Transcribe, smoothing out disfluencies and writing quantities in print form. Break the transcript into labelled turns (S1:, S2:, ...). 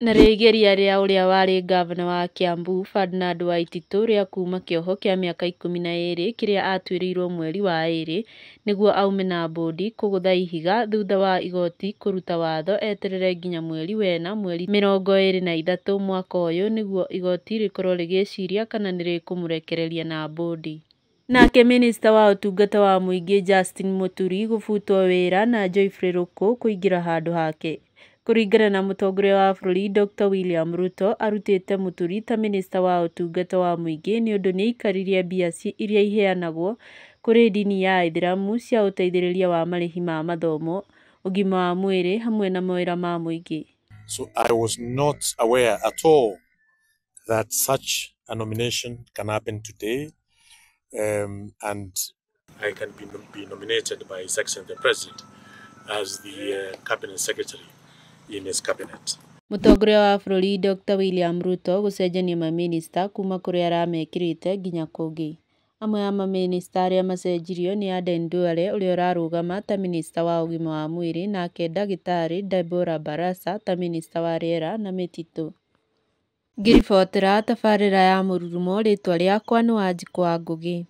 S1: Na rĩgeria rĩa ũrĩa warĩ ngavana wa Kiambu Ferdinand Waititu rĩa kuuma kĩoho kĩa mĩaka 12 kĩrĩa atuĩrĩirwo mweri wa ĩrĩ nĩguo aume na mbũndi kũgũtha ihiga thutha wa igoti kũruta watho eterere nginya mweri wena mweri 23 mwaka ũyũ nĩguo igoti rĩkorwo rĩgĩciria kana nĩ rĩkũmũrekereria na mbũndi. Nake minista wa ũtungata wa mũingĩ Justin Muturi gũbutwo wĩra na Geoffrey Ruku kũingĩra handũ hake. Kũringana na mũtongoria wa bũrũri Dr. William Ruto arutĩte Muturi ta minista wa ũtungata wa mũingĩ nĩ ũndũ nĩ aikaririe mbia iria iheanagwo kũrĩ ndini ya Aithĩramu cia ũteithĩrĩria wa marĩhi ma mathomo, ũgima wa mwĩrĩ hamwe na mawĩra ma mũingĩ.
S2: So I was not aware at all that such a nomination can happen today, and I can be nominated by His Excellency the President as the Cabinet Secretary in his cabinet.
S1: Mũtongoria wa bũrũri Dr. William Ruto gũcenjania maminista kuma kũrĩa aramekĩrĩte nginya kũngĩ. Amwe a maminista arĩa macenjirio nĩ Aden Duale ũrĩa ũrarũgama ta minista wa ũgima wa mwĩrĩ nake ndagĩtarĩ Deborah Barasa ta minista wa rĩera na mĩtitũ. Ngĩribotera tabarĩra ya Mũrurumo, rĩtwa rĩakwa nĩ Wanjikũ wa Ngũgĩ.